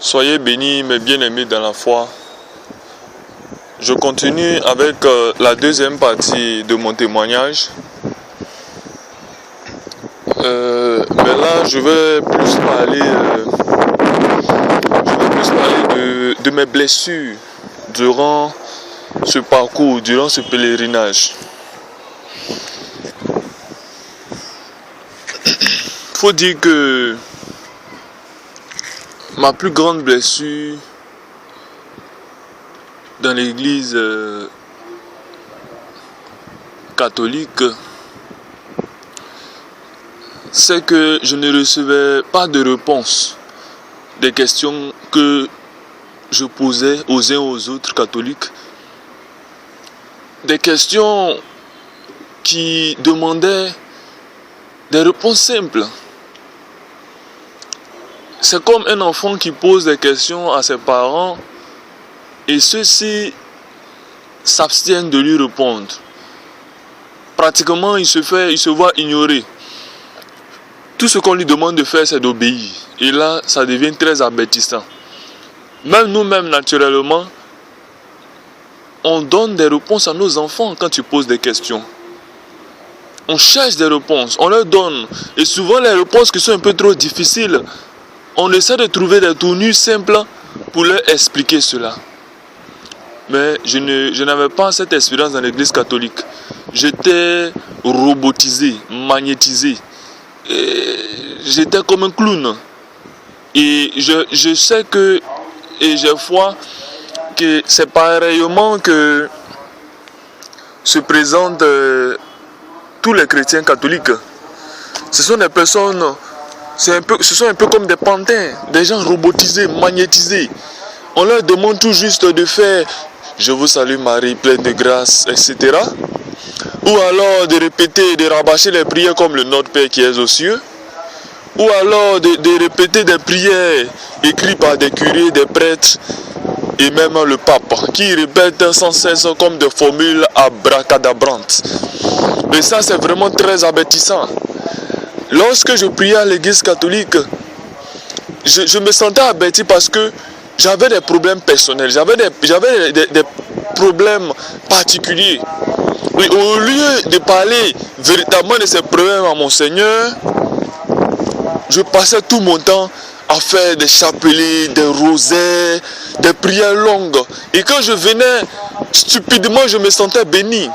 Soyez bénis, mes bien-aimés dans la foi. Je continue avec la deuxième partie de mon témoignage. Mais là, je vais plus parler de mes blessures durant ce parcours, durant ce pèlerinage. Il faut dire que ma plus grande blessure dans l'église catholique, c'est que je ne recevais pas de réponse des questions que je posais aux uns aux autres catholiques. Des questions qui demandaient des réponses simples. C'est comme un enfant qui pose des questions à ses parents et ceux-ci s'abstiennent de lui répondre. Pratiquement, il se voit ignorer. Tout ce qu'on lui demande de faire, c'est d'obéir. Et là, ça devient très avertissant. Même nous-mêmes, naturellement, on donne des réponses à nos enfants quand tu poses des questions. On cherche des réponses, on leur donne. Et souvent, les réponses qui sont un peu trop difficiles, on essaie de trouver des tournures simples pour leur expliquer cela. Mais je n'avais pas cette expérience dans l'église catholique. J'étais robotisé, magnétisé. J'étais comme un clown. Et je sais que, et j'ai foi que c'est pareillement que se présentent tous les chrétiens catholiques. Ce sont des personnes, ce sont un peu comme des pantins, des gens robotisés, magnétisés. On leur demande tout juste de faire « Je vous salue Marie, pleine de grâce », etc. Ou alors de répéter, de rabâcher les prières comme le Notre Père qui est aux cieux. Ou alors de répéter des prières écrites par des curés, des prêtres et même le pape qui répète sans cesse comme des formules abracadabrantes. Et ça, c'est vraiment très avertissant. Lorsque je priais à l'église catholique, je me sentais averti parce que j'avais des problèmes personnels, j'avais des problèmes particuliers. Oui, au lieu de parler véritablement de ces problèmes à mon Seigneur, je passais tout mon temps à faire des chapelets, des rosaires, des prières longues. Et quand je venais, stupidement, je me sentais béni.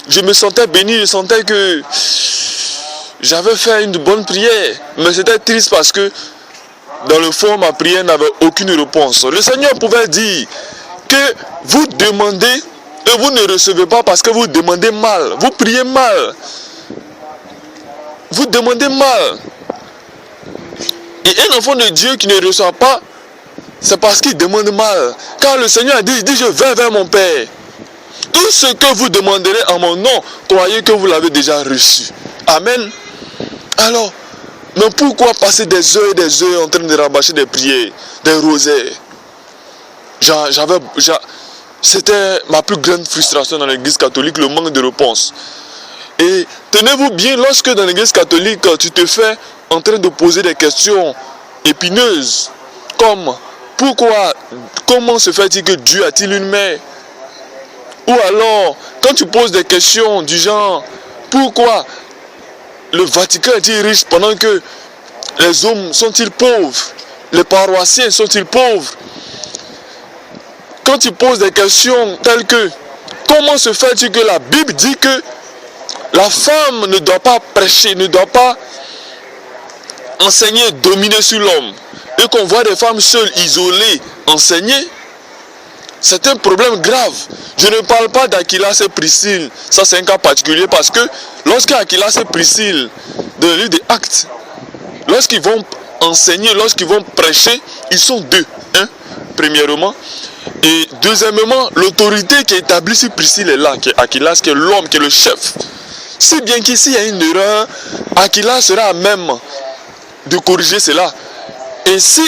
Je me sentais béni, je sentais que j'avais fait une bonne prière. Mais c'était triste parce que dans le fond, ma prière n'avait aucune réponse. Le Seigneur pouvait dire que vous demandez et vous ne recevez pas parce que vous demandez mal. Vous priez mal. Vous demandez mal. Et un enfant de Dieu qui ne reçoit pas, c'est parce qu'il demande mal. Car le Seigneur a dit, je vais vers mon Père. Tout ce que vous demanderez en mon nom, croyez que vous l'avez déjà reçu. Amen. Alors, mais pourquoi passer des heures et des heures en train de rabâcher des prières, des rosaires? C'était ma plus grande frustration dans l'église catholique, le manque de réponse. Et tenez-vous bien, lorsque dans l'église catholique, tu te fais en train de poser des questions épineuses, comme comment se fait-il que Dieu a-t-il une mère? Ou alors, quand tu poses des questions du genre, pourquoi le Vatican est-il riche pendant que les hommes sont-ils pauvres? Les paroissiens sont-ils pauvres? Quand tu poses des questions telles que, comment se fait-il que la Bible dit que la femme ne doit pas prêcher, ne doit pas enseigner, dominer sur l'homme, et qu'on voit des femmes seules, isolées, enseigner? C'est un problème grave. Je ne parle pas d'Aquilas et Priscille. Ça, c'est un cas particulier parce que lorsqu'Aquilas et Priscille, dans le livre des Actes, lorsqu'ils vont enseigner, lorsqu'ils vont prêcher, ils sont deux. Premièrement. Et deuxièmement, l'autorité qui est établie sur Priscille est là, qui est Aquilas, qui est l'homme, qui est le chef. Si bien qu'ici, il y a une erreur, Aquilas sera à même de corriger cela. Et si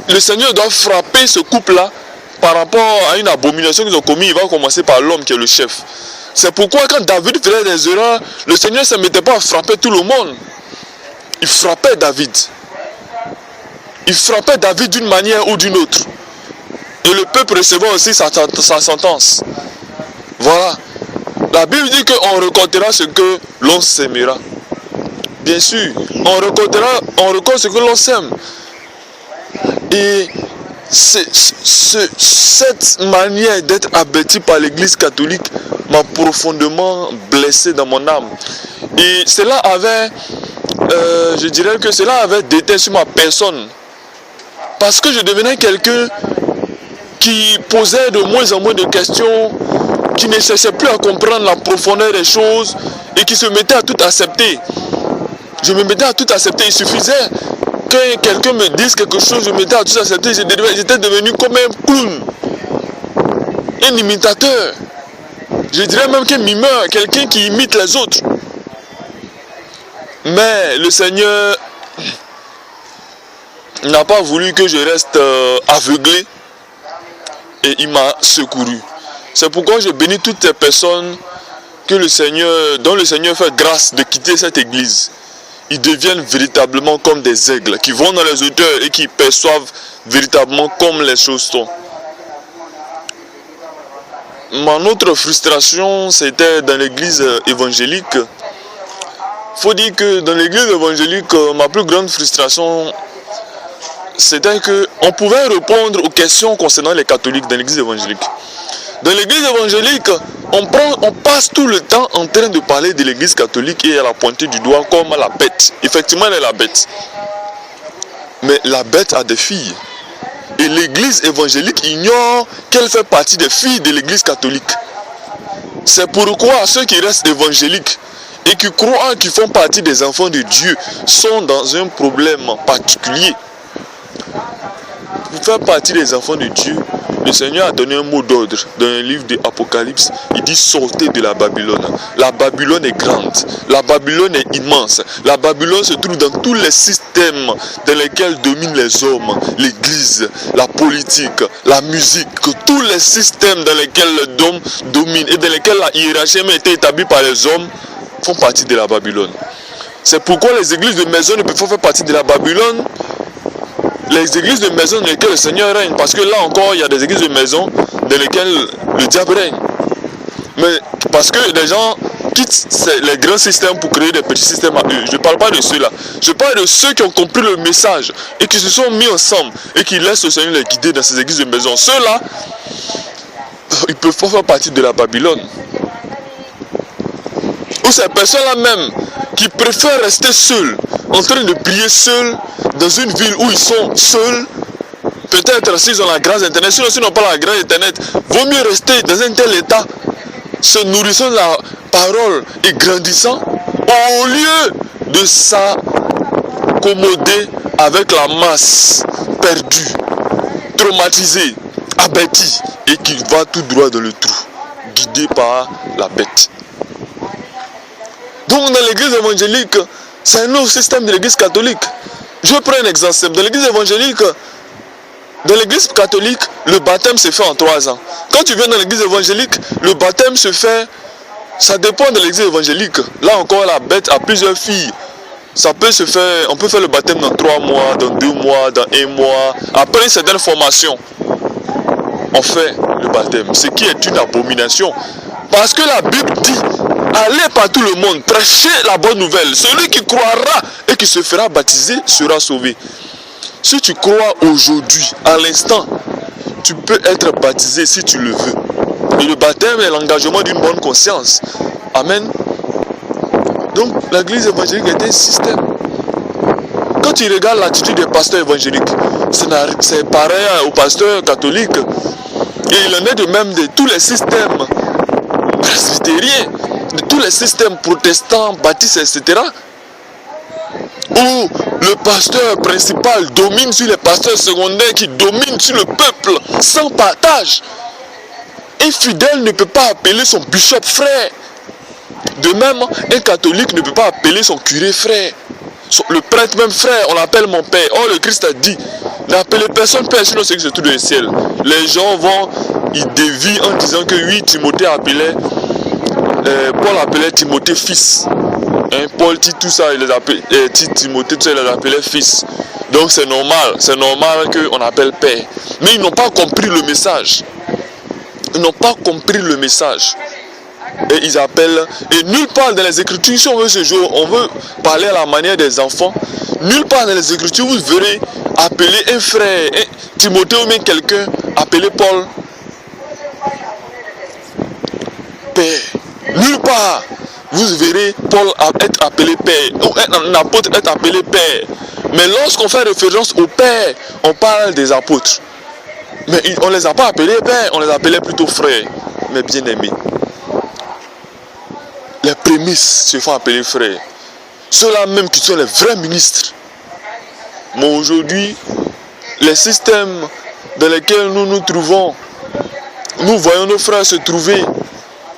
le Seigneur doit frapper ce couple-là, par rapport à une abomination qu'ils ont commis, il va commencer par l'homme qui est le chef. C'est pourquoi quand David faisait des erreurs, le Seigneur ne se mettait pas à frapper tout le monde. Il frappait David. il frappait David d'une manière ou d'une autre. Et le peuple recevait aussi sa sentence. Voilà. La Bible dit qu'on récoltera ce que l'on sèmera. Bien sûr, on récolte ce que l'on sème. Et cette manière d'être averti par l'Église catholique m'a profondément blessé dans mon âme. Et cela avait, je dirais que cela avait déteint sur ma personne. Parce que je devenais quelqu'un qui posait de moins en moins de questions, qui ne cherchait plus à comprendre la profondeur des choses et qui se mettait à tout accepter. Je me mettais à tout accepter. Il suffisait que quelqu'un me dise quelque chose, je me mettais à tout accepter. J'étais devenu comme un clown, un imitateur. Je dirais même qu'un mimeur, quelqu'un qui imite les autres. Mais le Seigneur n'a pas voulu que je reste aveuglé et il m'a secouru. C'est pourquoi je bénis toutes les personnes dont le Seigneur fait grâce de quitter cette église. Ils deviennent véritablement comme des aigles qui vont dans les hauteurs et qui perçoivent véritablement comme les choses sont. Mon autre frustration, c'était dans l'église évangélique. Il faut dire que dans l'église évangélique, ma plus grande frustration, c'était qu'on pouvait répondre aux questions concernant les catholiques dans l'église évangélique. Dans l'église évangélique, on passe tout le temps en train de parler de l'église catholique et à la pointer du doigt comme la bête. Effectivement, elle est la bête. Mais la bête a des filles. Et l'église évangélique ignore qu'elle fait partie des filles de l'église catholique. C'est pourquoi ceux qui restent évangéliques et qui croient qu'ils font partie des enfants de Dieu sont dans un problème particulier. Pour faire partie des enfants de Dieu, le Seigneur a donné un mot d'ordre dans le livre de l'Apocalypse. Il dit sortez de la Babylone. La Babylone est grande. La Babylone est immense. La Babylone se trouve dans tous les systèmes dans lesquels dominent les hommes, l'église, la politique, la musique, tous les systèmes dans lesquels l'homme domine et dans lesquels la hiérarchie a été établie par les hommes font partie de la Babylone. C'est pourquoi les églises de maison ne peuvent pas faire partie de la Babylone. Les églises de maison dans lesquelles le Seigneur règne, parce que là encore il y a des églises de maison dans lesquelles le diable règne. Mais parce que les gens quittent les grands systèmes pour créer des petits systèmes à eux. Je ne parle pas de ceux-là. Je parle de ceux qui ont compris le message et qui se sont mis ensemble et qui laissent le Seigneur les guider dans ces églises de maison. Ceux-là, ils peuvent pas faire partie de la Babylone. Ou ces personnes-là même qui préfèrent rester seuls, en train de prier seuls, dans une ville où ils sont seuls, peut-être s'ils ont la grâce internet, sinon s'ils n'ont pas la grâce internet, vaut mieux rester dans un tel état, se nourrissant de la parole et grandissant, au lieu de s'accommoder avec la masse perdue, traumatisée, abattie, et qui va tout droit dans le trou, guidé par la bête. Donc dans l'église évangélique, c'est un autre système de l'église catholique. Je prends un exemple simple. Dans l'église évangélique, dans l'église catholique, le baptême se fait en 3 ans. Quand tu viens dans l'église évangélique, le baptême se fait, ça dépend de l'église évangélique. Là encore, la bête a plusieurs filles. Ça peut se faire, on peut faire le baptême dans 3 mois, dans 2 mois, dans 1 mois. Après une certaine formation, on fait le baptême. Ce qui est une abomination. Parce que la Bible dit, allez par tout le monde, prêchez la bonne nouvelle. Celui qui croira et qui se fera baptiser sera sauvé. Si tu crois aujourd'hui, à l'instant, tu peux être baptisé si tu le veux. Et le baptême est l'engagement d'une bonne conscience. Amen. Donc l'église évangélique est un système. Quand tu regardes l'attitude des pasteurs évangéliques, c'est pareil aux pasteurs catholiques. Et il en est de même de tous les systèmes presbytériens, de tous les systèmes protestants, baptistes, etc. Où le pasteur principal domine sur les pasteurs secondaires qui dominent sur le peuple sans partage. Un fidèle ne peut pas appeler son bishop frère. De même, un catholique ne peut pas appeler son curé frère. Le prêtre même frère, on l'appelle mon père. Or le Christ a dit, n'appelez personne père, sinon c'est que c'est tout le ciel. Les gens vont, ils dévient en disant que oui, Timothée appelait, Paul appelait Timothée fils. Paul, Tite, tout ça, il les appelait, Timothée, tout ça, il les appelait fils. Donc c'est normal qu'on appelle Père. Mais ils n'ont pas compris le message. Ils n'ont pas compris le message. Et ils appellent, et nulle part dans les Écritures, si on veut ce jour, on veut parler à la manière des enfants, nulle part dans les Écritures, vous verrez appeler un frère, Timothée ou bien quelqu'un, appeler Paul, Père. Nulle part, vous verrez Paul être appelé Père, ou un apôtre être appelé Père. Mais lorsqu'on fait référence au Père, on parle des apôtres. Mais on ne les a pas appelés Père, on les appelait plutôt frères, mes bien-aimés. Les prémices se font appeler frères. Ceux-là même qui sont les vrais ministres. Mais aujourd'hui, les systèmes dans lesquels nous nous trouvons, nous voyons nos frères se trouver,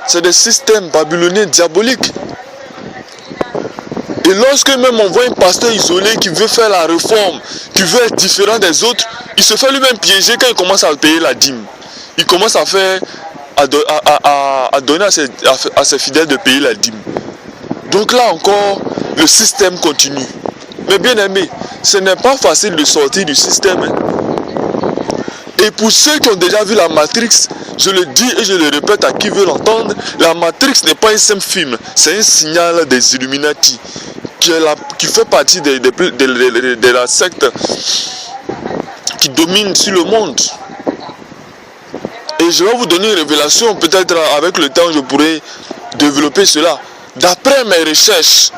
c'est des systèmes babyloniens diaboliques. Et lorsque même on voit un pasteur isolé qui veut faire la réforme, qui veut être différent des autres, il se fait lui-même piéger quand il commence à payer la dîme. Il commence à faire, à donner à ses fidèles de payer la dîme. Donc là encore, le système continue. Mais bien aimé, ce n'est pas facile de sortir du système. Et pour ceux qui ont déjà vu la Matrix, je le dis et je le répète à qui veut l'entendre, la Matrix n'est pas un simple film, c'est un signal des Illuminati qui fait partie de la secte qui domine sur le monde. Et je vais vous donner une révélation, peut-être avec le temps je pourrai développer cela. D'après mes recherches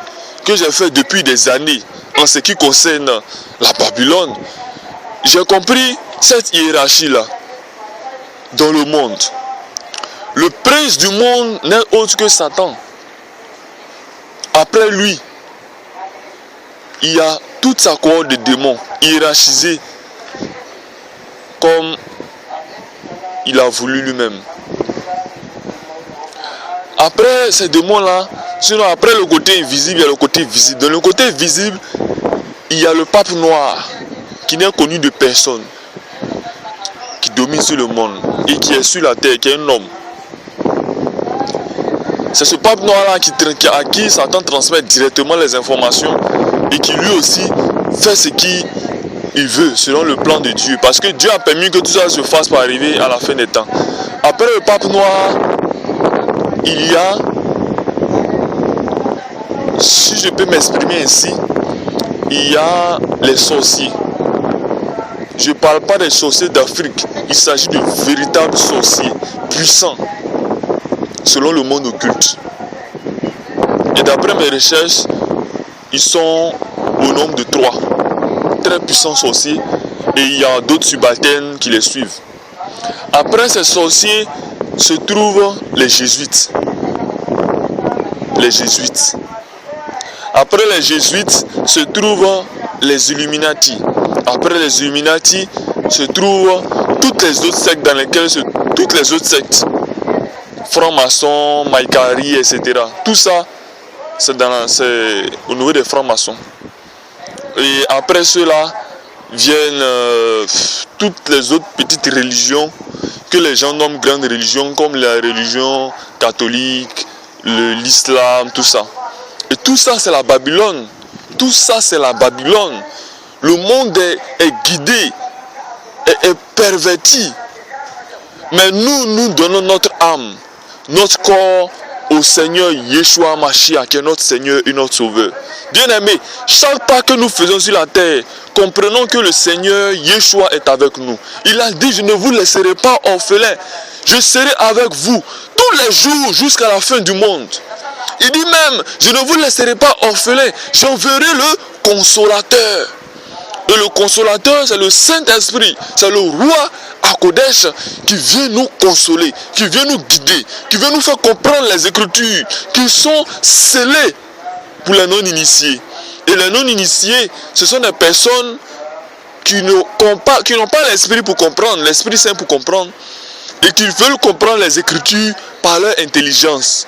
que j'ai faites depuis des années en ce qui concerne la Babylone, j'ai compris cette hiérarchie-là dans le monde. Le prince du monde n'est autre que Satan. Après lui, il y a toute sa cohorte de démons hiérarchisés comme il a voulu lui-même. Après ces démons-là, sinon après le côté invisible, il y a le côté visible. Dans le côté visible, il y a le pape noir qui n'est connu de personne, qui domine sur le monde et qui est sur la terre, qui est un homme. C'est ce pape noir-là à qui Satan transmet directement les informations et qui lui aussi fait ce qu'il veut selon le plan de Dieu. Parce que Dieu a permis que tout ça se fasse pour arriver à la fin des temps. Après le pape noir, il y a, si je peux m'exprimer ainsi, il y a les sorciers. Je ne parle pas des sorciers d'Afrique, il s'agit de véritables sorciers, puissants, selon le monde occulte. Et d'après mes recherches, ils sont au nombre de 3. Très puissants sorciers, et il y a d'autres subalternes qui les suivent. Après ces sorciers se trouvent les jésuites. Les jésuites. Après les jésuites se trouvent les Illuminati. Après les Illuminati se trouvent toutes les autres sectes dans lesquelles toutes les autres sectes, francs-maçons, maïkari, etc. Tout ça, c'est au niveau des francs-maçons. Et après cela viennent toutes les autres petites religions que les gens nomment grandes religions, comme la religion catholique, l'islam, tout ça. Et tout ça, c'est la Babylone. Tout ça, c'est la Babylone. Le monde est guidé, est perverti. Mais nous donnons notre âme, notre corps au Seigneur Yeshua Mashiach, qui est notre Seigneur et notre Sauveur. Bien-aimés, chaque pas que nous faisons sur la terre, comprenons que le Seigneur Yeshua est avec nous. Il a dit, je ne vous laisserai pas orphelins. Je serai avec vous tous les jours jusqu'à la fin du monde. Il dit même, je ne vous laisserai pas orphelins. J'enverrai le consolateur. Et le consolateur, c'est le Saint-Esprit. C'est le roi Akodesh qui vient nous consoler, qui vient nous guider, qui vient nous faire comprendre les Écritures, qui sont scellées pour les non-initiés. Et les non-initiés, ce sont des personnes qui n'ont pas l'Esprit pour comprendre, l'Esprit Saint pour comprendre, et qui veulent comprendre les Écritures par leur intelligence.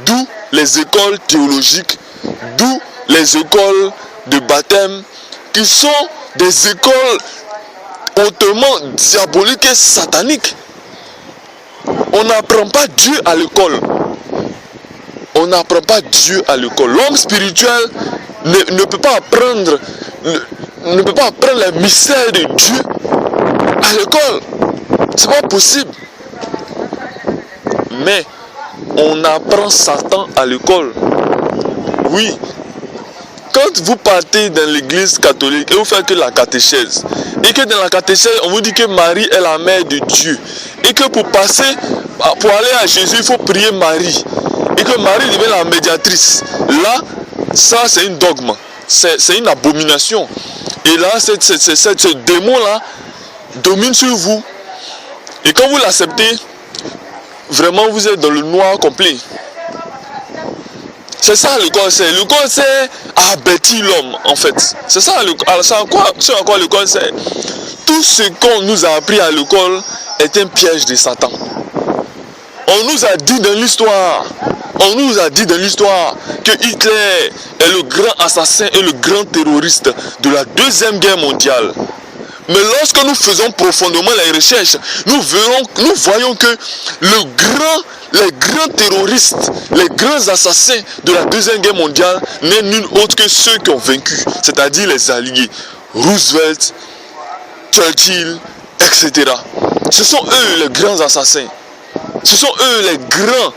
D'où les écoles théologiques, d'où les écoles de baptême, qui sont des écoles hautement diaboliques et sataniques. On n'apprend pas Dieu à l'école. On n'apprend pas Dieu à l'école. L'homme spirituel ne peut pas apprendre les mystères de Dieu à l'école. C'est pas possible. Mais on apprend Satan à l'école. Oui. Quand vous partez dans l'église catholique et vous faites que la catéchèse, et que dans la catéchèse on vous dit que Marie est la mère de Dieu, et que pour aller à Jésus il faut prier Marie, et que Marie devient la médiatrice, là, ça c'est un dogme, c'est une abomination. Et là, ce démon-là domine sur vous. Et quand vous l'acceptez, vraiment vous êtes dans le noir complet. C'est ça le conseil. Le conseil a bâti l'homme, en fait. C'est ça ce à quoi le conseil. Tout ce qu'on nous a appris à l'école est un piège de Satan. On nous a dit dans l'histoire que Hitler est le grand assassin et le grand terroriste de la Deuxième Guerre mondiale. Mais lorsque nous faisons profondément les recherches, nous voyons que les grands terroristes, les grands assassins de la Deuxième Guerre mondiale n'est nul autre que ceux qui ont vaincu, c'est-à-dire les alliés, Roosevelt, Churchill, etc. Ce sont eux les grands assassins. Ce sont eux les grands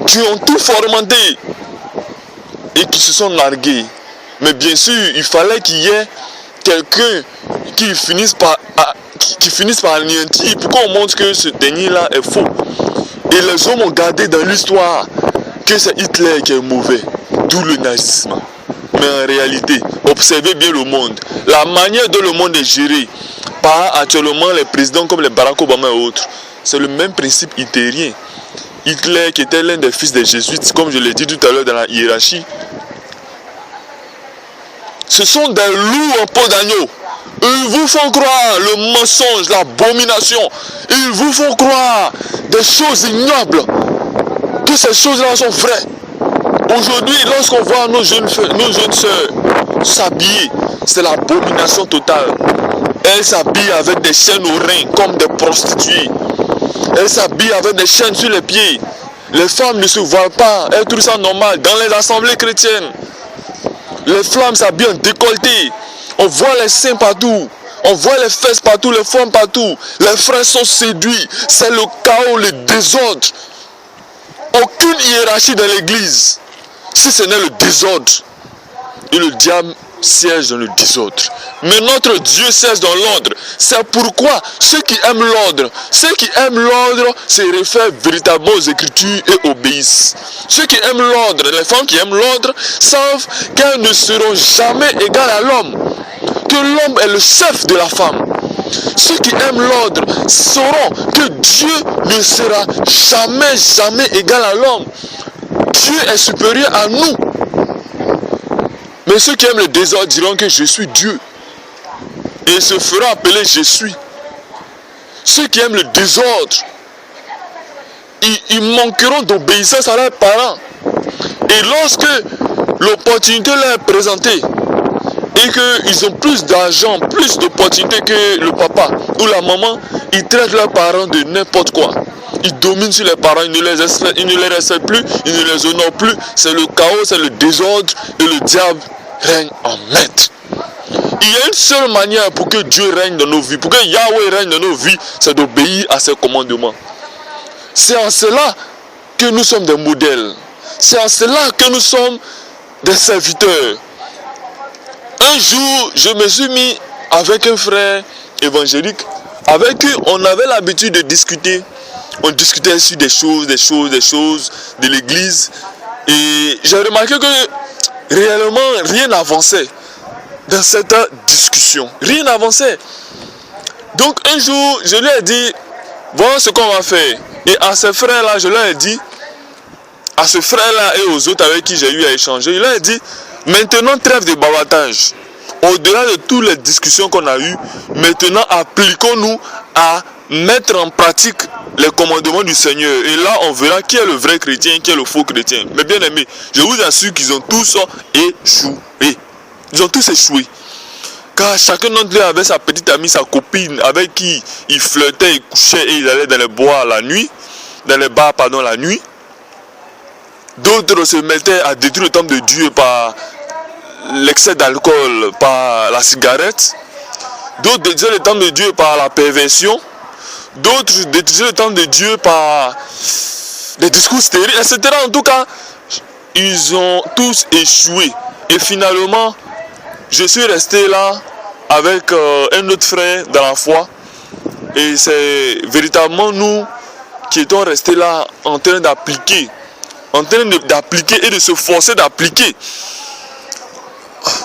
qui ont tout fomenté et qui se sont largués. Mais bien sûr, il fallait qu'il y ait quelqu'un qui finisse par anéantir pour qu'on montre que ce dernier-là est faux. Et les hommes ont gardé dans l'histoire que c'est Hitler qui est mauvais, d'où le nazisme. Mais en réalité, observez bien le monde. La manière dont le monde est géré par actuellement les présidents comme les Barack Obama et autres, c'est le même principe hitlérien. Hitler, qui était l'un des fils des jésuites, comme je l'ai dit tout à l'heure dans la hiérarchie, ce sont des loups en peau d'agneau. Ils vous font croire le mensonge, l'abomination. Ils vous font croire des choses ignobles, que ces choses-là sont vraies. Aujourd'hui, lorsqu'on voit nos jeunes sœurs s'habiller, c'est l'abomination totale. Elles s'habillent avec des chaînes aux reins comme des prostituées. Elles s'habillent avec des chaînes sur les pieds. Les femmes ne se voient pas, elles trouvent ça normal dans les assemblées chrétiennes. Les femmes s'habillent en décolleté. On voit les seins partout. On voit les fesses partout, les formes partout. Les frères sont séduits. C'est le chaos, le désordre. Aucune hiérarchie dans l'église. Si ce n'est le désordre. Et le diable siège dans le désordre. Mais notre Dieu siège dans l'ordre. C'est pourquoi ceux qui aiment l'ordre se réfèrent véritablement aux Écritures et obéissent. Ceux qui aiment l'ordre, les femmes qui aiment l'ordre, savent qu'elles ne seront jamais égales à l'homme. Que l'homme est le chef de la femme. Ceux qui aiment l'ordre sauront que Dieu ne sera jamais égal à l'homme. Dieu est supérieur à nous. Mais ceux qui aiment le désordre diront que je suis Dieu. Et se feront appeler je suis. Ceux qui aiment le désordre, ils manqueront d'obéissance à leurs parents. Et lorsque l'opportunité leur est présentée, et qu'ils ont plus d'argent, plus d'opportunités que le papa ou la maman, ils traitent leurs parents de n'importe quoi. Ils dominent sur les parents, ils ne les respectent plus, ils ne les honorent plus. C'est le chaos, c'est le désordre et le diable règne en maître. Il y a une seule manière pour que Dieu règne dans nos vies, pour que Yahweh règne dans nos vies, c'est d'obéir à ses commandements. C'est en cela que nous sommes des modèles. C'est en cela que nous sommes des serviteurs. Un jour, je me suis mis avec un frère évangélique, avec qui on avait l'habitude de discuter. On discutait sur des choses de l'église. Et j'ai remarqué que réellement rien n'avançait dans cette discussion. Rien n'avançait. Donc un jour, je lui ai dit, voilà ce qu'on va faire. Et à ce frère-là, je lui ai dit, à ce frère-là et aux autres avec qui j'ai eu à échanger, je lui ai dit, maintenant trêve de bavattage. Au-delà de toutes les discussions qu'on a eues, maintenant appliquons-nous à mettre en pratique les commandements du Seigneur. Et là, on verra qui est le vrai chrétien, qui est le faux chrétien. Mais bien aimé, je vous assure qu'ils ont tous échoué. Ils ont tous échoué. Car chacun d'entre eux avait sa petite amie, sa copine, avec qui il flirtait, il couchait et il allait dans les bois la nuit. Dans les bars, la nuit. D'autres se mettaient à détruire le temple de Dieu par l'excès d'alcool par la cigarette, d'autres détruisaient le temple de Dieu par la perversion, d'autres détruisaient le temple de Dieu par des discours stériles, etc. En tout cas, ils ont tous échoué. Et finalement, je suis resté là avec un autre frère dans la foi. Et c'est véritablement nous qui étions restés là en train d'appliquer. Et de se forcer d'appliquer.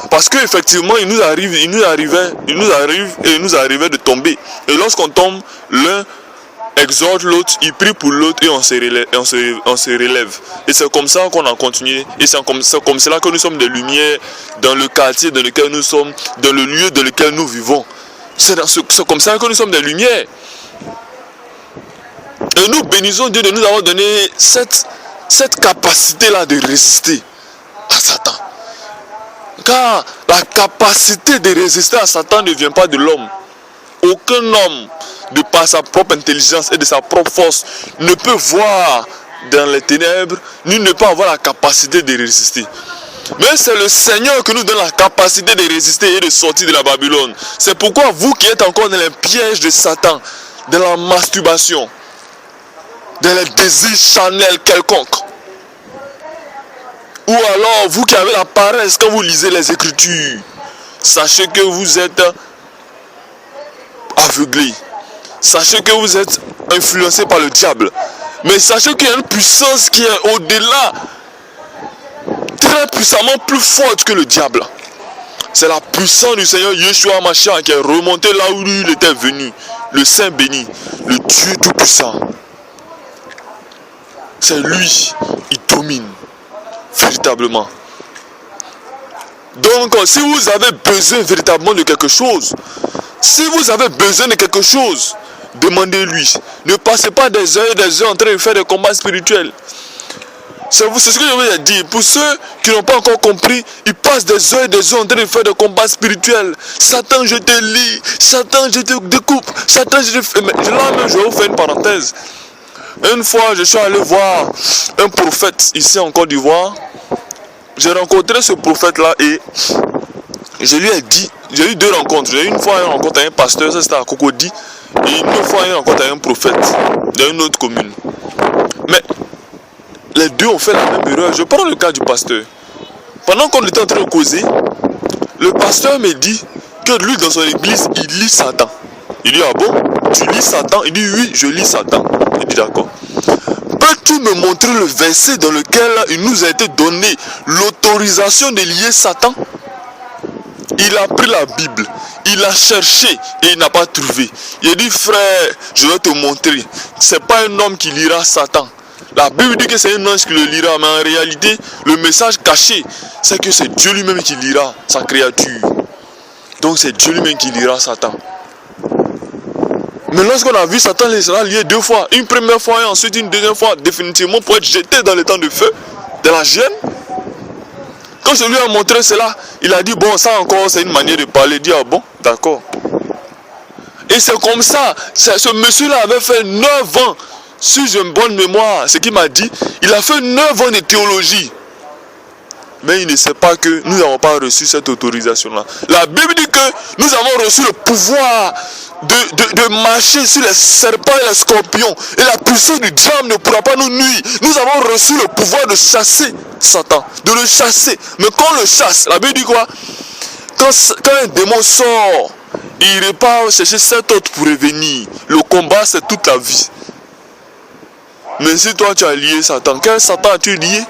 Parce qu'effectivement, il nous arrive de tomber. Et lorsqu'on tombe, l'un exhorte l'autre, il prie pour l'autre et on se relève. Et c'est comme ça qu'on a continué. Et c'est comme cela que nous sommes des lumières dans le quartier dans lequel nous sommes, dans le lieu dans lequel nous vivons. C'est comme ça que nous sommes des lumières. Et nous bénissons Dieu de nous avoir donné cette capacité-là de résister à Satan. Car la capacité de résister à Satan ne vient pas de l'homme. Aucun homme, de par sa propre intelligence et de sa propre force, ne peut voir dans les ténèbres, ni ne peut avoir la capacité de résister. Mais c'est le Seigneur qui nous donne la capacité de résister et de sortir de la Babylone. C'est pourquoi vous qui êtes encore dans les pièges de Satan, dans la masturbation, dans les désirs charnels quelconques, ou alors vous qui avez la paresse quand vous lisez les Écritures, sachez que vous êtes aveuglés. Sachez que vous êtes influencés par le diable. Mais sachez qu'il y a une puissance qui est au-delà, très puissamment plus forte que le diable. C'est la puissance du Seigneur Yeshua Mashiach qui est remonté là où il était venu. Le Saint béni, le Dieu tout-puissant. C'est lui, il domine véritablement. Donc, si vous avez besoin véritablement de quelque chose, demandez-lui. Ne passez pas des heures et des heures en train de faire des combats spirituels. C'est ce que je veux dire. Pour ceux qui n'ont pas encore compris, ils passent des heures et des heures en train de faire des combats spirituels. Satan, je te lis. Satan, je te découpe. Satan, je te fais. Mais là même, je vais vous faire une parenthèse. Une fois, je suis allé voir un prophète ici en Côte d'Ivoire. J'ai rencontré ce prophète-là et je lui ai dit, j'ai eu deux rencontres. J'ai eu une fois une rencontre avec un pasteur, ça c'était à Cocody, et une autre fois une rencontre avec un prophète dans une autre commune. Mais les deux ont fait la même erreur. Je prends le cas du pasteur. Pendant qu'on était en train de causer, le pasteur me dit que lui dans son église, il lit Satan. Il dit, ah bon, tu lis Satan? Il dit, oui, je lis Satan. Il dit, d'accord. Peux-tu me montrer le verset dans lequel il nous a été donné l'autorisation de lier Satan? Il a pris la Bible, il a cherché et il n'a pas trouvé. Il a dit, frère, je vais te montrer. C'est pas un homme qui lira Satan. La Bible dit que c'est un ange qui le lira, mais en réalité, le message caché, c'est que c'est Dieu lui-même qui lira sa créature. Donc c'est Dieu lui-même qui lira Satan. Mais lorsqu'on a vu Satan, il sera lié deux fois. Une première fois et ensuite une deuxième fois, définitivement pour être jeté dans le temps de feu, de la gêne. Quand je lui ai montré cela, il a dit, bon, ça encore, c'est une manière de parler. Il dit, ah bon, d'accord. Et c'est comme ça, ce monsieur-là avait fait 9 ans, si j'ai une bonne mémoire, ce qu'il m'a dit, il a fait 9 ans de théologie. Mais il ne sait pas que nous n'avons pas reçu cette autorisation-là. La Bible dit que nous avons reçu le pouvoir de marcher sur les serpents et les scorpions. Et la puissance du diable ne pourra pas nous nuire. Nous avons reçu le pouvoir de chasser Satan, de le chasser. Mais quand on le chasse, la Bible dit quoi? Quand un démon sort, il repart chercher 7 autres pour revenir. Le combat, c'est toute la vie. Mais si toi tu as lié Satan, quel Satan as-tu lié?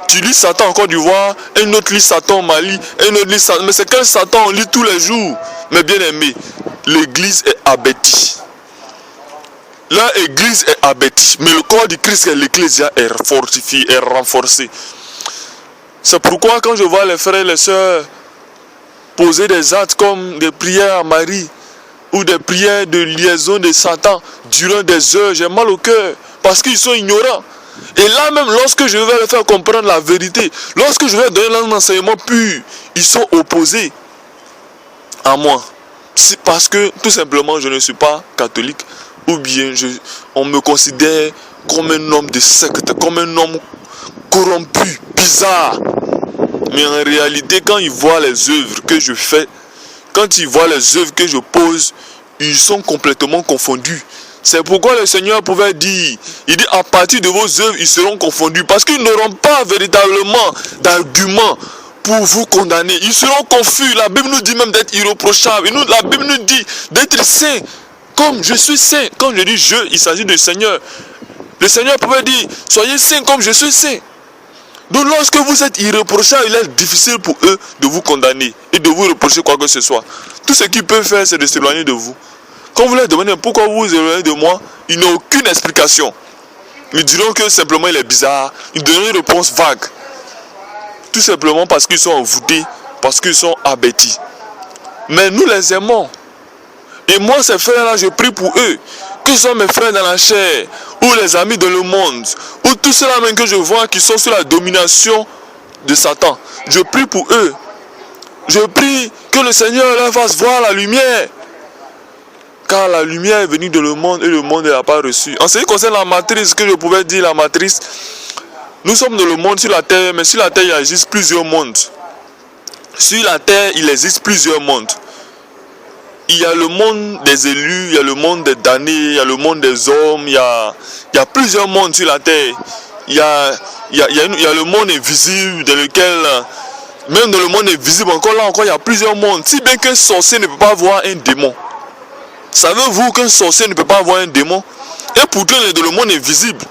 Tu lis Satan en Côte d'Ivoire, un autre lit Satan au Mali, un autre lit Satan. Mais c'est quel Satan on lit tous les jours? Mais bien aimé, l'église est abêtie. L'église est abêtie. Mais le corps du Christ, l'ecclésia est fortifié, est renforcé. C'est pourquoi quand je vois les frères et les sœurs poser des actes comme des prières à Marie ou des prières de liaison de Satan durant des heures, j'ai mal au cœur parce qu'ils sont ignorants. Et là même, lorsque je vais leur faire comprendre la vérité, lorsque je vais donner un enseignement pur, ils sont opposés à moi. C'est parce que tout simplement je ne suis pas catholique, ou bien on me considère comme un homme de secte, comme un homme corrompu, bizarre. Mais en réalité, quand ils voient les œuvres que je fais, quand ils voient les œuvres que je pose, ils sont complètement confondus. C'est pourquoi le Seigneur pouvait dire, il dit à partir de vos œuvres, ils seront confondus. Parce qu'ils n'auront pas véritablement d'arguments pour vous condamner. Ils seront confus. La Bible nous dit même d'être irréprochable. La Bible nous dit d'être saint. Comme je suis saint. Quand je dis je, il s'agit du Seigneur. Le Seigneur pouvait dire, soyez saints comme je suis saint. Donc lorsque vous êtes irréprochable, il est difficile pour eux de vous condamner et de vous reprocher quoi que ce soit. Tout ce qu'ils peuvent faire, c'est de s'éloigner de vous. Quand vous leur demandez pourquoi vous vous éloignez de moi, ils n'ont aucune explication. Ils diront que simplement il est bizarre. Ils donneront une réponse vague. Tout simplement parce qu'ils sont envoûtés, parce qu'ils sont abattus. Mais nous les aimons. Et moi, ces frères-là, je prie pour eux. Que ce soit mes frères dans la chair, ou les amis dans le monde, ou tous ceux-là même que je vois qui sont sous la domination de Satan. Je prie pour eux. Je prie que le Seigneur leur fasse voir la lumière. Car la lumière est venue dans le monde et le monde ne l'a pas reçue. En ce qui concerne la matrice, que je pouvais dire la matrice, nous sommes dans le monde sur la terre, mais sur la terre il existe plusieurs mondes. Sur la terre il existe plusieurs mondes. Il y a le monde des élus, il y a le monde des damnés, il y a le monde des hommes, il y a plusieurs mondes sur la terre. Il y a le monde invisible dans lequel, même dans le monde invisible, encore il y a plusieurs mondes. Si bien qu'un sorcier ne peut pas voir un démon. Savez-vous qu'un sorcier ne peut pas voir un démon? Et pourtant il est dans le monde invisible.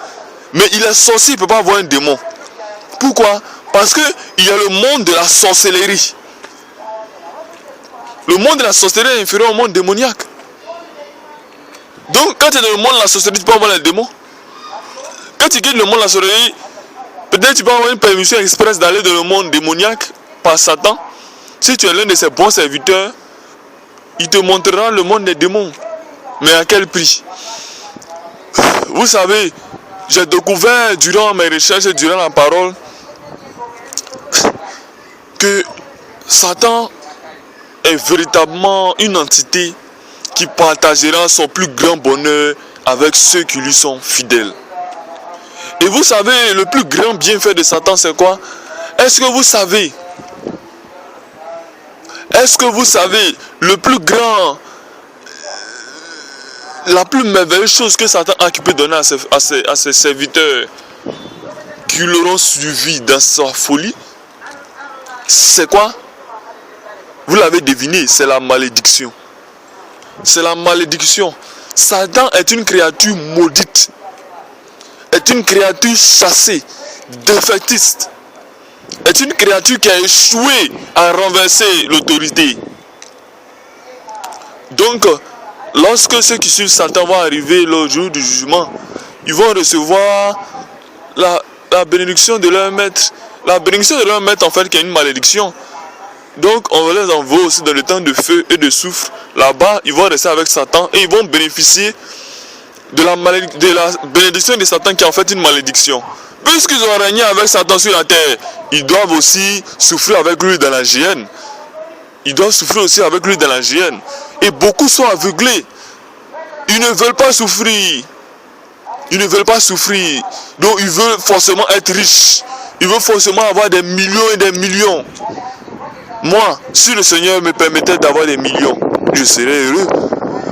Mais il est sorcier, il ne peut pas voir un démon. Pourquoi? Parce qu'il y a le monde de la sorcellerie. Le monde de la sorcellerie est inférieur au monde démoniaque. Donc quand tu es dans le monde de la sorcellerie, tu peux avoir les démons. Quand tu quittes le monde de la sorcellerie, peut-être tu peux avoir une permission express d'aller dans le monde démoniaque par Satan. Si tu es l'un de ses bons serviteurs, il te montrera le monde des démons. Mais à quel prix? Vous savez, j'ai découvert durant mes recherches et durant la parole que Satan est véritablement une entité qui partagera son plus grand bonheur avec ceux qui lui sont fidèles. Et vous savez, le plus grand bienfait de Satan, c'est quoi? Est-ce que vous savez le plus grand, la plus merveilleuse chose que Satan a pu donner à ses serviteurs qui l'auront suivi dans sa folie? C'est quoi? Vous l'avez deviné, c'est la malédiction. C'est la malédiction. Satan est une créature maudite. Est une créature chassée, défaitiste. Est une créature qui a échoué à renverser l'autorité. Donc, lorsque ceux qui suivent Satan vont arriver le jour du jugement, ils vont recevoir la bénédiction de leur maître. La bénédiction de leur maître, en fait, qui est une malédiction. Donc, on les envoie aussi dans le temps de feu et de soufre. Là-bas, ils vont rester avec Satan et ils vont bénéficier de la bénédiction de Satan qui est en fait une malédiction. Puisqu'ils ont régné avec Satan sur la terre, ils doivent aussi souffrir avec lui dans la géhenne. Ils doivent souffrir aussi avec lui dans la géhenne. Et beaucoup sont aveuglés. Ils ne veulent pas souffrir. Ils ne veulent pas souffrir. Donc, ils veulent forcément être riches. Ils veulent forcément avoir des millions et des millions. Moi, si le Seigneur me permettait d'avoir des millions, je serais heureux.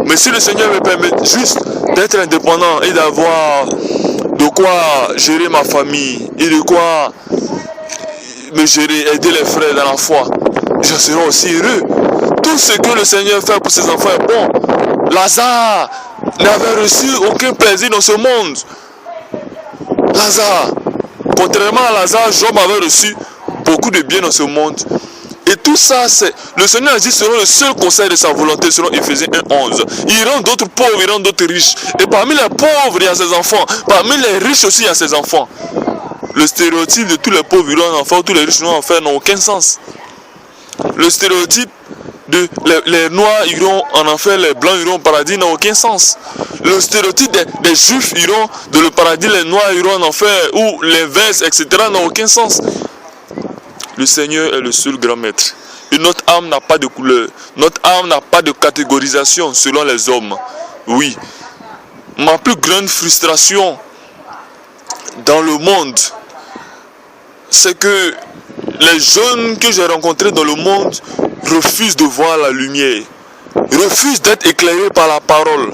Mais si le Seigneur me permet juste d'être indépendant et d'avoir de quoi gérer ma famille et de quoi me gérer, aider les frères dans la foi, je serai aussi heureux. Tout ce que le Seigneur fait pour ses enfants est bon. Lazare n'avait reçu aucun plaisir dans ce monde. Lazare, contrairement à Lazare, Job avait reçu beaucoup de bien dans ce monde. Et tout ça, c'est le Seigneur a dit selon le seul conseil de sa volonté, selon Éphésiens 1:11. Il rend d'autres pauvres, il rend d'autres riches. Et parmi les pauvres, il y a ses enfants. Parmi les riches aussi, il y a ses enfants. Le stéréotype de tous les pauvres iront en enfer, tous les riches iront en enfer n'a aucun sens. Le stéréotype de les noirs iront en enfer, les blancs iront au paradis n'a aucun sens. Le stéréotype des juifs iront dans le paradis, les noirs iront en enfer, ou l'inverse, etc. n'a aucun sens. Le Seigneur est le seul grand maître. Et notre âme n'a pas de couleur. Notre âme n'a pas de catégorisation selon les hommes. Oui. Ma plus grande frustration dans le monde, c'est que les jeunes que j'ai rencontrés dans le monde refusent de voir la lumière, refusent d'être éclairés par la parole.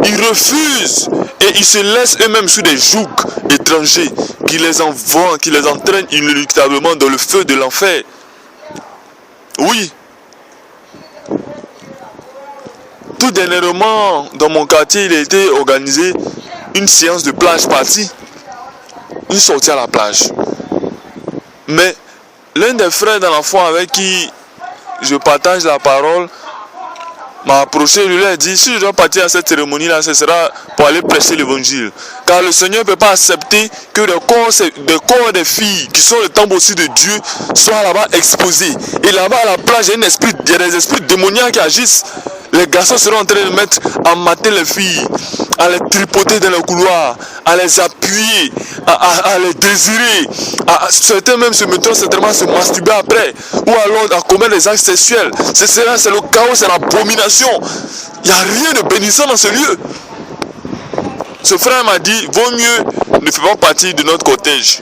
Ils refusent et ils se laissent eux-mêmes sous des jougs étrangers qui les envoient, qui les entraînent inéluctablement dans le feu de l'enfer. Oui. Tout dernièrement, dans mon quartier, il a été organisé une séance de plage party. Une sortie à la plage. Mais l'un des frères dans la foi avec qui je partage la parole m'a approché, lui a dit, si je dois partir à cette cérémonie-là, ce sera pour aller prêcher l'évangile. Car le Seigneur ne peut pas accepter que des corps des filles qui sont le temple aussi de Dieu soient là-bas exposés. Et là-bas à la plage, il y a des esprits démoniaques qui agissent. Les garçons seront en train de mettre à mater les filles, à les tripoter dans le couloir, à les appuyer, à les désirer. Certains même se mettront certainement à se masturber après, ou alors à commettre des actes sexuels. C'est le chaos, c'est l'abomination. Il n'y a rien de bénissant dans ce lieu. Ce frère m'a dit, vaut mieux ne fais pas partie de notre cortège.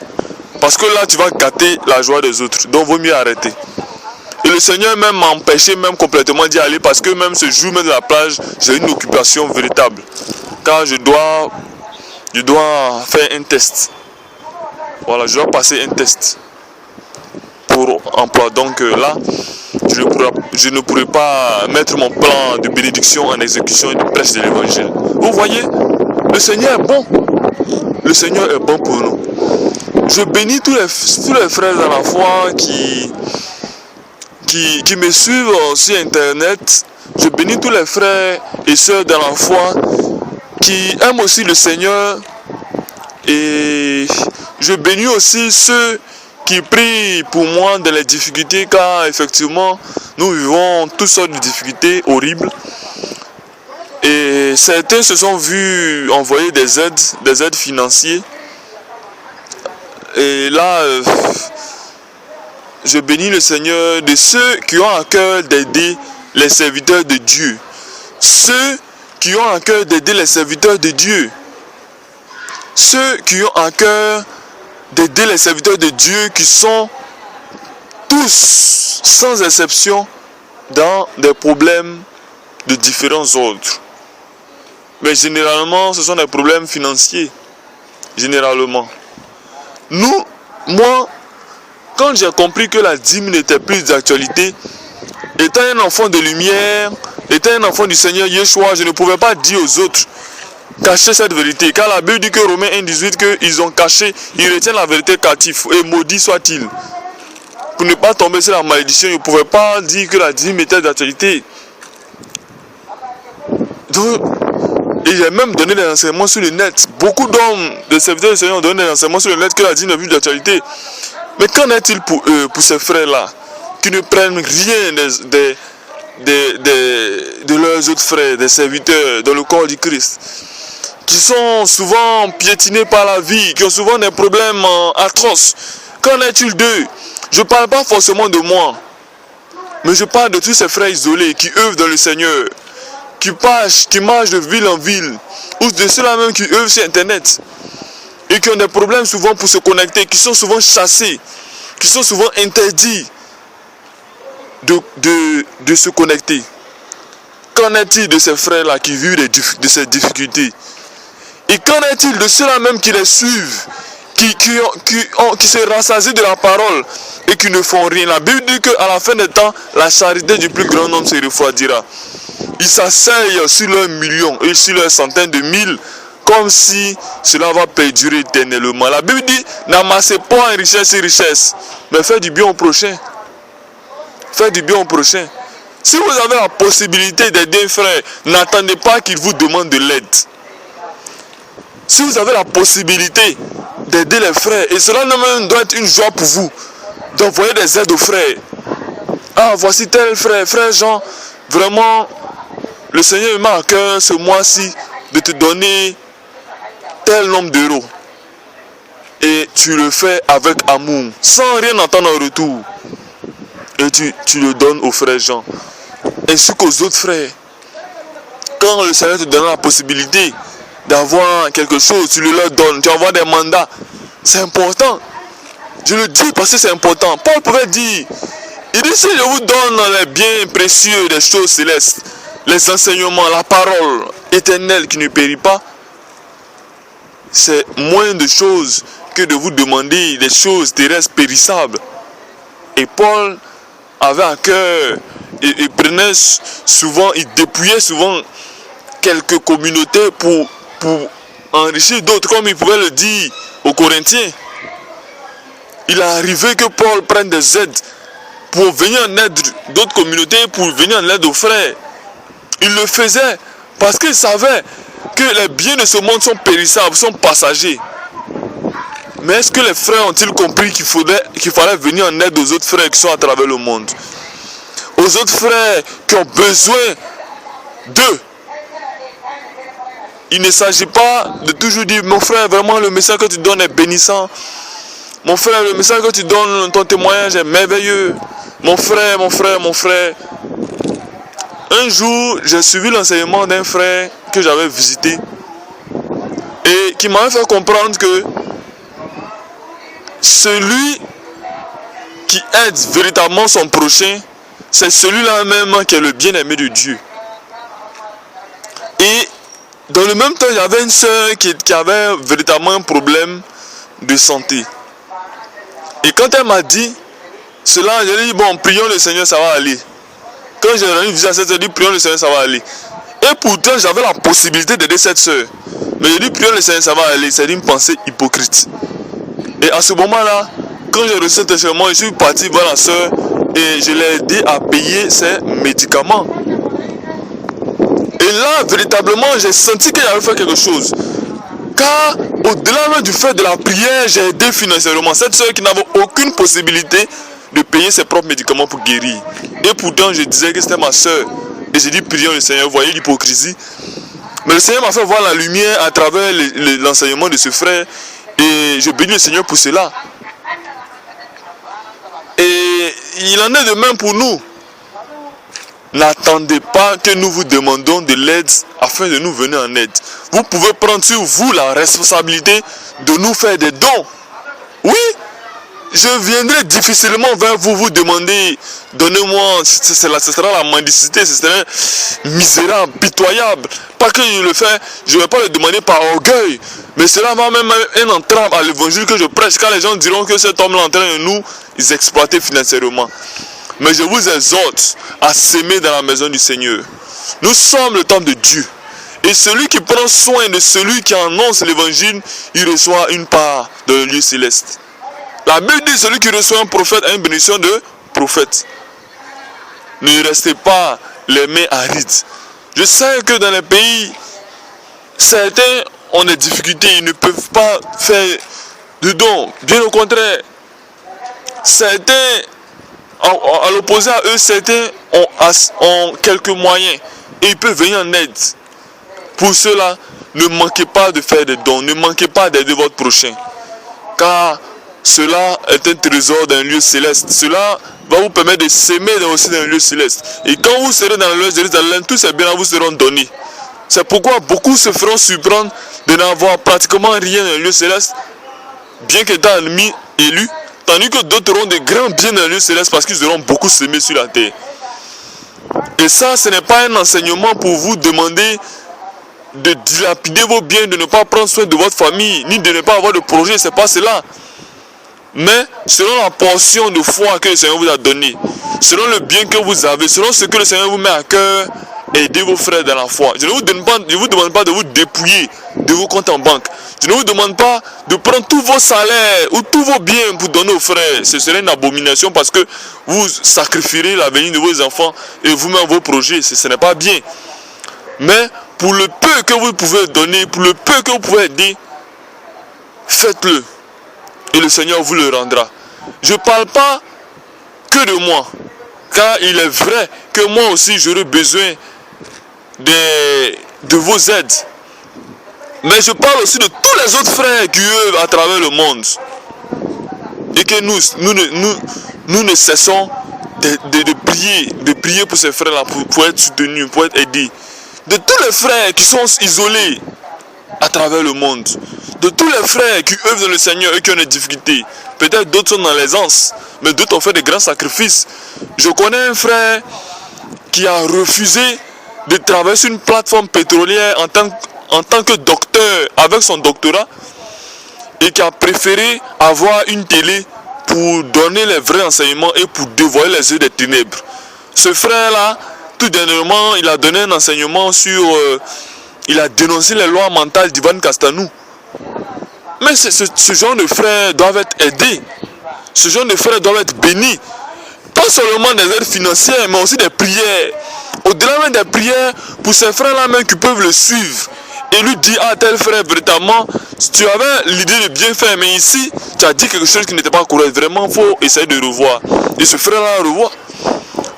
Parce que là, tu vas gâter la joie des autres. Donc, vaut mieux arrêter. Et le Seigneur même m'a empêché même complètement d'y aller parce que même ce jour même de la plage, j'ai une occupation véritable. Car je dois faire un test. Voilà, je dois passer un test pour emploi. Donc là, je ne pourrai pas mettre mon plan de bénédiction en exécution et de prêche de l'évangile. Vous voyez, le Seigneur est bon. Le Seigneur est bon pour nous. Je bénis tous les frères dans la foi qui me suivent sur internet. Je bénis tous les frères et sœurs dans la foi qui aiment aussi le Seigneur. Et je bénis aussi ceux qui prient pour moi dans les difficultés, car effectivement nous vivons toutes sortes de difficultés horribles. Et certains se sont vus envoyer des aides financières. Et là, je bénis le Seigneur de ceux qui ont à cœur d'aider les serviteurs de Dieu. Ceux qui ont à cœur d'aider les serviteurs de Dieu. Ceux qui ont à cœur d'aider les serviteurs de Dieu qui sont tous, sans exception, dans des problèmes de différents ordres. Mais généralement, ce sont des problèmes financiers. Généralement. Moi, quand j'ai compris que la dîme n'était plus d'actualité, étant un enfant de lumière, étant un enfant du Seigneur Yeshua, je ne pouvais pas dire aux autres, cacher cette vérité. Car la Bible dit que Romains 1,18, qu'ils ont caché, ils retiennent la vérité captive, et maudit soit-il. Pour ne pas tomber sur la malédiction, je ne pouvais pas dire que la dîme était d'actualité. Donc, et j'ai même donné des enseignements sur le net. Beaucoup d'hommes, de serviteurs du Seigneur ont donné des enseignements sur le net que la dîme n'est plus d'actualité. Mais qu'en est-il pour eux, pour ces frères-là, qui ne prennent rien de leurs autres frères, des serviteurs dans le corps du Christ, qui sont souvent piétinés par la vie, qui ont souvent des problèmes atroces. Qu'en est-il d'eux? Je ne parle pas forcément de moi, mais je parle de tous ces frères isolés qui œuvrent dans le Seigneur, qui marchent de ville en ville, ou de ceux-là même qui œuvrent sur Internet, et qui ont des problèmes souvent pour se connecter, qui sont souvent chassés, qui sont souvent interdits de se connecter. Qu'en est-il de ces frères-là qui vivent de ces difficultés? Et qu'en est-il de ceux-là même qui les suivent, qui se rassasient de la parole et qui ne font rien? La Bible dit qu'à la fin des temps, la charité du plus grand nombre se refroidira. Ils s'asseyent sur leurs millions et sur leurs centaines de mille, comme si cela va perdurer éternellement. La Bible dit, n'amassez pas en richesse et richesse, mais faites du bien au prochain. Faites du bien au prochain. Si vous avez la possibilité d'aider un frère, n'attendez pas qu'il vous demande de l'aide. Si vous avez la possibilité d'aider les frères, et cela même doit être une joie pour vous, d'envoyer des aides aux frères. Ah, voici tel frère, frère Jean, vraiment, le Seigneur m'a à cœur ce mois-ci de te donner tel nombre d'euros. Et tu le fais avec amour, sans rien entendre en retour. Et tu le donnes aux frères Jean, ainsi qu'aux autres frères. Quand le Seigneur te donne la possibilité d'avoir quelque chose, tu le leur donnes, tu envoies des mandats. C'est important. Je le dis parce que c'est important. Paul pouvait dire, il dit, si je vous donne les biens précieux des choses célestes, les enseignements, la parole éternelle qui ne périt pas, c'est moins de choses que de vous demander des choses terrestres périssables. Et Paul avait à cœur, il prenait souvent, il dépouillait souvent quelques communautés pour enrichir d'autres, comme il pouvait le dire aux Corinthiens. Il est arrivé que Paul prenne des aides pour venir en aide d'autres communautés, pour venir en aide aux frères. Il le faisait parce qu'il savait que les biens de ce monde sont périssables, sont passagers. Mais est-ce que les frères ont-ils compris qu'il fallait venir en aide aux autres frères qui sont à travers le monde? Aux autres frères qui ont besoin d'eux. Il ne s'agit pas de toujours dire, mon frère, vraiment le message que tu donnes est bénissant. Mon frère, le message que tu donnes, ton témoignage est merveilleux. Mon frère, mon frère, mon frère. Un jour, j'ai suivi l'enseignement d'un frère que j'avais visité et qui m'avait fait comprendre que celui qui aide véritablement son prochain, c'est celui-là même qui est le bien-aimé de Dieu. Et dans le même temps, il y avait une soeur qui avait véritablement un problème de santé. Et quand elle m'a dit cela, j'ai dit, bon, prions le Seigneur, ça va aller. Quand j'ai rendu visite à cette soeur, j'ai dit, prions le Seigneur, ça va aller. Et pourtant, j'avais la possibilité d'aider cette soeur. Mais j'ai dit, prions le Seigneur, ça va aller. C'est une pensée hypocrite. Et à ce moment-là, quand j'ai reçu cet enseignement, je suis parti voir la soeur et je l'ai aidé à payer ses médicaments. Et là, véritablement, j'ai senti qu'il avait fait quelque chose. Car, au-delà même du fait de la prière, j'ai aidé financièrement cette soeur qui n'avait aucune possibilité de payer ses propres médicaments pour guérir. Et pourtant, je disais que c'était ma soeur. Et j'ai dit, prions le Seigneur. Vous voyez l'hypocrisie. Mais le Seigneur m'a fait voir la lumière à travers l'enseignement de ce frère. Et je bénis le Seigneur pour cela. Et il en est de même pour nous. N'attendez pas que nous vous demandons de l'aide afin de nous venir en aide. Vous pouvez prendre sur vous la responsabilité de nous faire des dons. Oui, je viendrai difficilement vers vous, vous demander, donnez-moi, ce sera la mendicité, ce sera misérable, pitoyable. Pas que je le fais, je ne vais pas le demander par orgueil, mais cela va même un entrave à l'évangile que je prêche, quand les gens diront que cet homme-là en train de nous exploiter financièrement. Mais je vous exhorte à s'aimer dans la maison du Seigneur. Nous sommes le temple de Dieu. Et celui qui prend soin de celui qui annonce l'évangile, il reçoit une part dans le lieu céleste. La Bible dit, celui qui reçoit un prophète a une bénédiction de prophète. Ne restez pas les mains arides. Je sais que dans les pays, certains ont des difficultés, ils ne peuvent pas faire de dons. Bien au contraire, certains, à l'opposé à eux, certains ont quelques moyens et ils peuvent venir en aide. Pour cela, ne manquez pas de faire des dons, ne manquez pas d'aider votre prochain. Car cela est un trésor d'un lieu céleste. Cela va vous permettre de s'aimer aussi dans un lieu céleste. Et quand vous serez dans le lieu de Jérusalem, tous ces biens vous seront donnés. C'est pourquoi beaucoup se feront surprendre de n'avoir pratiquement rien dans le lieu céleste, bien qu'étant ennemis élus. Tandis que d'autres auront de grands biens dans le lieu céleste parce qu'ils auront beaucoup semé sur la terre. Et ça, ce n'est pas un enseignement pour vous demander de dilapider vos biens, de ne pas prendre soin de votre famille, ni de ne pas avoir de projet, c'est pas cela. Mais selon la portion de foi que le Seigneur vous a donnée, selon le bien que vous avez, selon ce que le Seigneur vous met à cœur, aidez vos frères dans la foi. Je ne vous demande pas de vous dépouiller de vos comptes en banque. Je ne vous demande pas de prendre tous vos salaires ou tous vos biens pour donner aux frères. Ce serait une abomination parce que vous sacrifierez l'avenir de vos enfants et vous-même vos projets. Ce n'est pas bien. Mais pour le peu que vous pouvez donner, pour le peu que vous pouvez aider, faites-le. Et le Seigneur vous le rendra. Je ne parle pas que de moi. Car il est vrai que moi aussi j'aurai besoin de vos aides. Mais je parle aussi de tous les autres frères qui œuvrent à travers le monde. Et que nous ne cessons de prier pour ces frères-là, pour être soutenus, pour être aidés. De tous les frères qui sont isolés, à travers le monde. De tous les frères qui œuvrent dans le Seigneur et qui ont des difficultés. Peut-être d'autres sont dans l'aisance, mais d'autres ont fait de grands sacrifices. Je connais un frère qui a refusé de travailler sur une plateforme pétrolière en tant que docteur avec son doctorat et qui a préféré avoir une télé pour donner les vrais enseignements et pour dévoiler les yeux des ténèbres. Ce frère-là, tout dernièrement, il a donné un enseignement sur... il a dénoncé les lois mentales d'Ivan Castanou. Mais ce genre de frères doivent être aidés. Ce genre de frères doivent être bénis. Pas seulement des aides financières, mais aussi des prières. Au-delà même des prières, pour ces frères-là même qui peuvent le suivre. Et lui dire, ah tel frère, véritablement, tu avais l'idée de bien faire, mais ici, tu as dit quelque chose qui n'était pas correct. Vraiment, il faut essayer de revoir. Et ce frère-là revoit.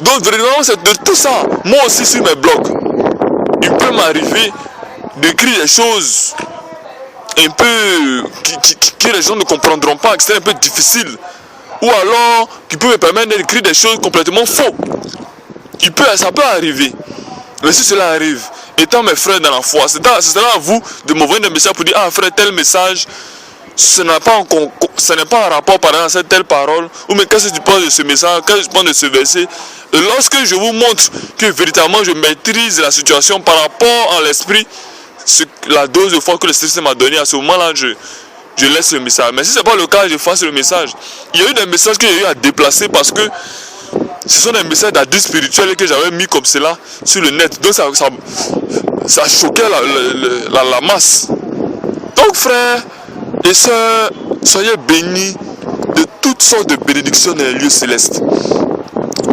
Donc, véritablement, c'est de tout ça. Moi aussi, sur mes blogs, il peut m'arriver d'écrire des choses un peu que les gens ne comprendront pas, que c'est un peu difficile. Ou alors, qui peut me permettre d'écrire des choses complètement fausses. Ça peut arriver. Mais si cela arrive, étant mes frères dans la foi, ce sera à vous de m'envoyer un message pour dire, ah frère, tel message, ce n'est pas en rapport par exemple à cette telle parole, ou mais qu'est-ce que tu penses de ce message, qu'est-ce que tu penses de ce verset. Et lorsque je vous montre que véritablement je maîtrise la situation par rapport à l'esprit, la dose de foi que le Seigneur m'a donné, à ce moment-là, je laisse le message. Mais si ce n'est pas le cas, j'efface le message. Il y a eu des messages que j'ai eu à déplacer parce que ce sont des messages d'adultes spirituels que j'avais mis comme cela sur le net. Donc ça choquait la masse. Donc frères et sœurs, soyez bénis de toutes sortes de bénédictions dans les lieux célestes.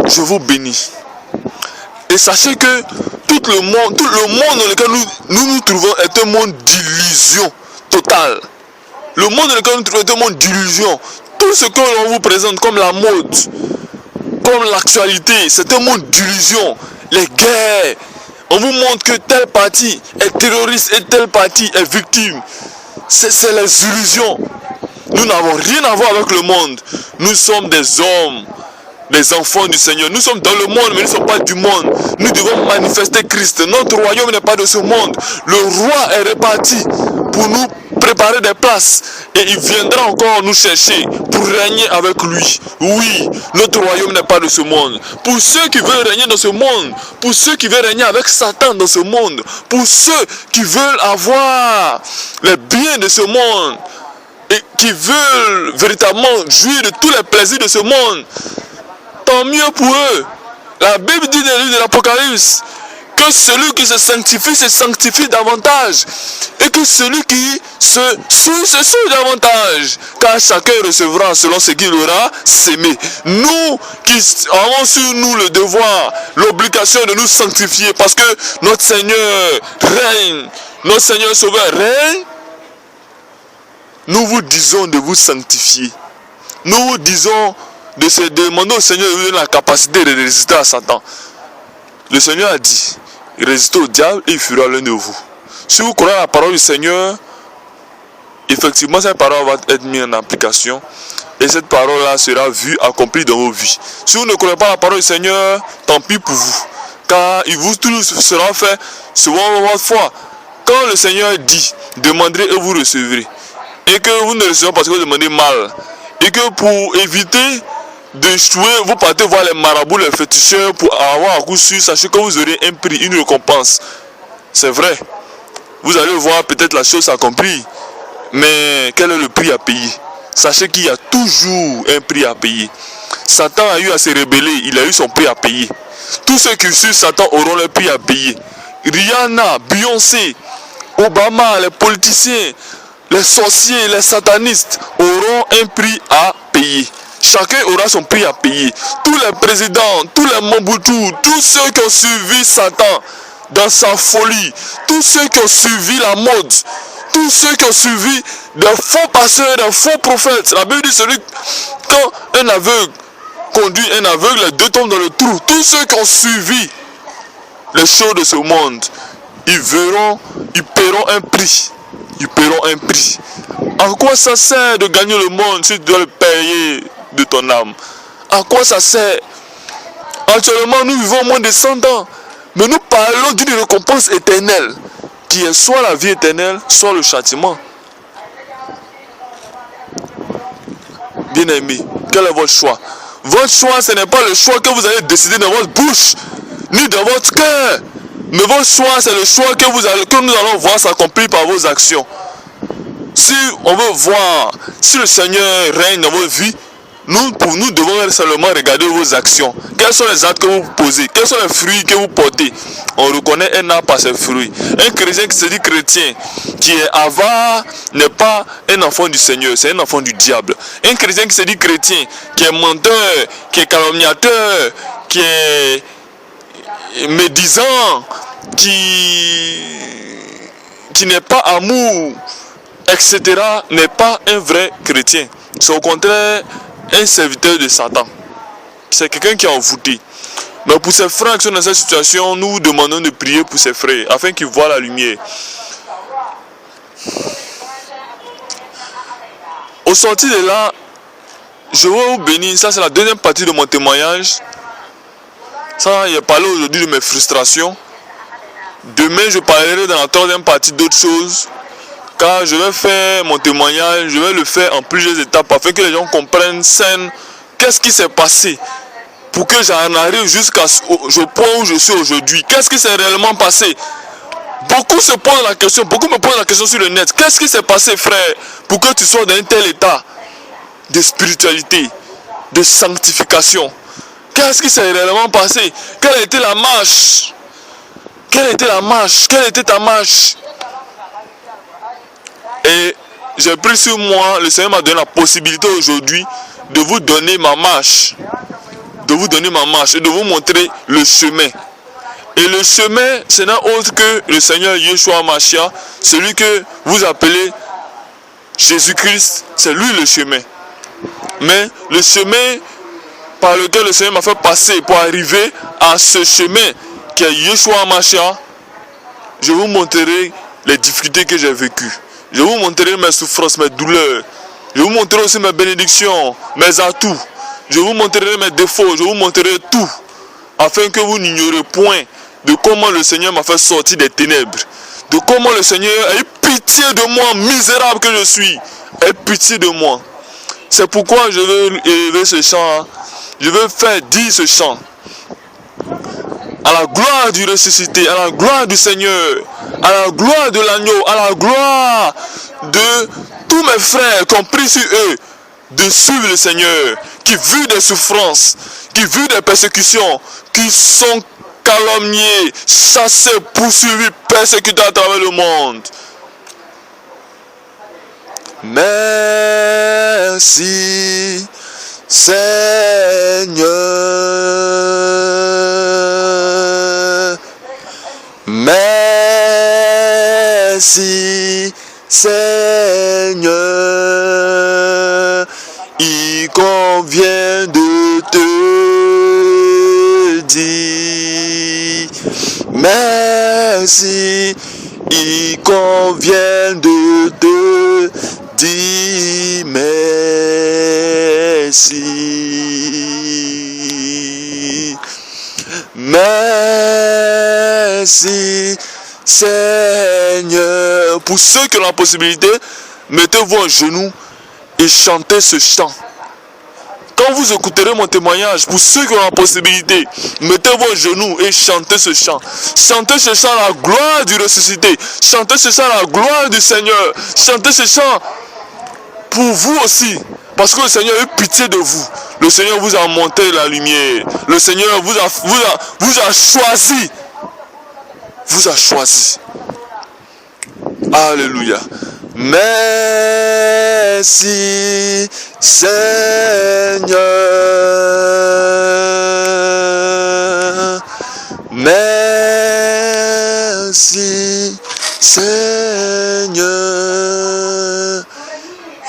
Je vous bénis. Et sachez que tout le monde dans lequel nous nous trouvons est un monde d'illusion totale. Le monde dans lequel nous nous trouvons est un monde d'illusion. Tout ce que l'on vous présente comme la mode, comme l'actualité, c'est un monde d'illusion. Les guerres, on vous montre que tel parti est terroriste et tel parti est victime. C'est les illusions. Nous n'avons rien à voir avec le monde. Nous sommes des hommes, des enfants du Seigneur. Nous sommes dans le monde, mais nous ne sommes pas du monde. Nous devons manifester Christ. Notre royaume n'est pas de ce monde. Le roi est réparti pour nous préparer des places. Et il viendra encore nous chercher pour régner avec lui. Oui, notre royaume n'est pas de ce monde. Pour ceux qui veulent régner dans ce monde, pour ceux qui veulent régner avec Satan dans ce monde, pour ceux qui veulent avoir les biens de ce monde, et qui veulent véritablement jouir de tous les plaisirs de ce monde, tant mieux pour eux. La Bible dit dans le livre de l'Apocalypse que celui qui se sanctifie davantage, et que celui qui se souille davantage, car chacun recevra selon ce qu'il aura sémé. Nous qui avons sur nous le devoir, l'obligation de nous sanctifier, parce que notre Seigneur règne, notre Seigneur Sauveur règne, nous vous disons de vous sanctifier. Nous vous disons de se demander au Seigneur de vous donner la capacité de résister à Satan. Le Seigneur a dit, résistez au diable et il fuira l'un de vous. Si vous croyez à la parole du Seigneur, effectivement cette parole va être mise en application et cette parole-là sera vue, accomplie dans vos vies. Si vous ne croyez pas à la parole du Seigneur, tant pis pour vous, car il vous tout sera fait selon votre foi. Quand le Seigneur dit, demandez et vous recevrez, et que vous ne recevez pas parce que vous demandez mal, et que pour éviter d'échouer, vous partez voir les marabouts, les féticheurs pour avoir un coup sûr, sachez que vous aurez un prix, une récompense. C'est vrai. Vous allez voir peut-être la chose accomplie, mais quel est le prix à payer? Sachez qu'il y a toujours un prix à payer. Satan a eu à se rebeller, il a eu son prix à payer. Tous ceux qui suivent Satan auront leur prix à payer. Rihanna, Beyoncé, Obama, les politiciens, les sorciers, les satanistes auront un prix à payer. Chacun aura son prix à payer. Tous les présidents, tous les Mobutu, tous ceux qui ont suivi Satan dans sa folie, tous ceux qui ont suivi la mode, tous ceux qui ont suivi des faux pasteurs, des faux prophètes. La Bible dit quand un aveugle conduit un aveugle, les deux tombent dans le trou. Tous ceux qui ont suivi les choses de ce monde, ils paieront un prix. Ils paieront un prix. À quoi ça sert de gagner le monde si tu dois le payer de ton âme? À quoi ça sert? Actuellement, nous vivons moins de 100 ans, mais nous parlons d'une récompense éternelle. qui est soit la vie éternelle, soit le châtiment. Bien-aimé, quel est votre choix? Votre choix, ce n'est pas le choix que vous allez décider dans votre bouche, ni dans votre cœur. Mais votre choix, c'est le choix que nous allons voir s'accomplir par vos actions. Si on veut voir si le Seigneur règne dans votre vie, nous devons seulement regarder vos actions. Quels sont les actes que vous posez? Quels sont les fruits que vous portez? On reconnaît un arbre par ses fruits. Un chrétien qui se dit chrétien, qui est avare, n'est pas un enfant du Seigneur, c'est un enfant du diable. Un chrétien qui se dit chrétien, qui est menteur, qui est calomniateur, qui est médisant, qui n'est pas amour, etc., n'est pas un vrai chrétien. C'est au contraire un serviteur de Satan. C'est quelqu'un qui est envoûté. Mais pour ces frères qui sont dans cette situation, nous vous demandons de prier pour ces frères, afin qu'ils voient la lumière. Au sortir de là, je vais vous bénir. Ça, c'est la deuxième partie de mon témoignage. Ça, j'ai parlé aujourd'hui de mes frustrations. Demain, je parlerai dans la troisième partie d'autres choses. Car je vais faire mon témoignage, je vais le faire en plusieurs étapes afin que les gens comprennent qu'est-ce qui s'est passé pour que j'en arrive jusqu'à ce point où je suis aujourd'hui. Qu'est-ce qui s'est réellement passé? Beaucoup se posent la question, beaucoup me posent la question sur le net. Qu'est-ce qui s'est passé, frère, pour que tu sois dans un tel état de spiritualité, de sanctification? Qu'est-ce qui s'est réellement passé? Quelle a été la marche? Quelle a été la marche? Quelle était ta marche? Et j'ai pris sur moi, le Seigneur m'a donné la possibilité aujourd'hui de vous donner ma marche. De vous donner ma marche et de vous montrer le chemin. Et le chemin, ce n'est autre que le Seigneur Yeshua Mashiach, celui que vous appelez Jésus-Christ, c'est lui le chemin. Mais le chemin par lequel le Seigneur m'a fait passer pour arriver à ce chemin qui est Yeshua Mashiach, je vous montrerai les difficultés que j'ai vécues. Je vous montrerai mes souffrances, mes douleurs. Je vous montrerai aussi mes bénédictions, mes atouts. Je vous montrerai mes défauts, je vous montrerai tout. Afin que vous n'ignorez point de comment le Seigneur m'a fait sortir des ténèbres. De comment le Seigneur a eu pitié de moi, misérable que je suis. A eu pitié de moi. C'est pourquoi je veux élever ce chant. Je veux faire dire ce chant. À la gloire du ressuscité, à la gloire du Seigneur, à la gloire de l'agneau, à la gloire de tous mes frères qui ont pris sur eux de suivre le Seigneur, qui vu des souffrances, qui vu des persécutions, qui sont calomniés, chassés, poursuivis, persécutés à travers le monde. Merci Seigneur, merci Seigneur, il convient de te dire merci, il convient de te dire merci. Merci Seigneur. Pour ceux qui ont la possibilité, mettez-vous à genoux et chantez ce chant. Quand vous écouterez mon témoignage, pour ceux qui ont la possibilité, mettez-vous à genoux et chantez ce chant. Chantez ce chant à la gloire du ressuscité. Chantez ce chant à la gloire du Seigneur. Chantez ce chant pour vous aussi. Parce que le Seigneur a eu pitié de vous. Le Seigneur vous a montré la lumière. Le Seigneur vous a choisi. Vous a choisi. Alléluia. Merci Seigneur. Merci Seigneur.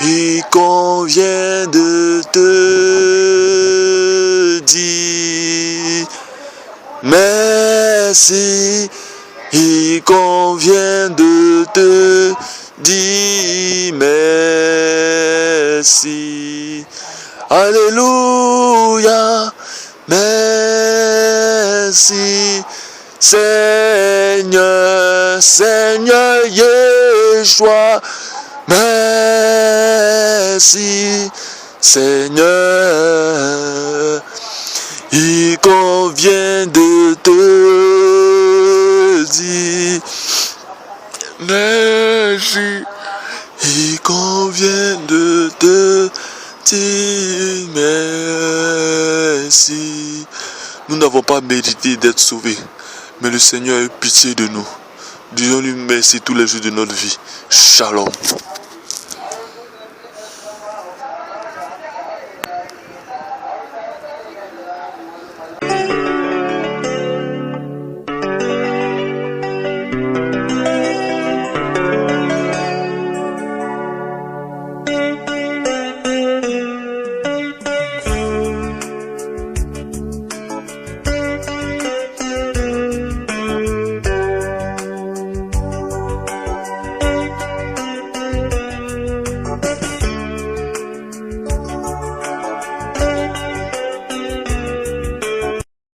Il convient de te dire merci. Il convient de te dire merci. Alléluia. Merci Seigneur, Seigneur Yeshua, merci, Seigneur. Il convient de te dire merci. Il convient de te dire merci. Nous n'avons pas mérité d'être sauvés, mais le Seigneur a eu pitié de nous. Disons-lui merci tous les jours de notre vie. Shalom.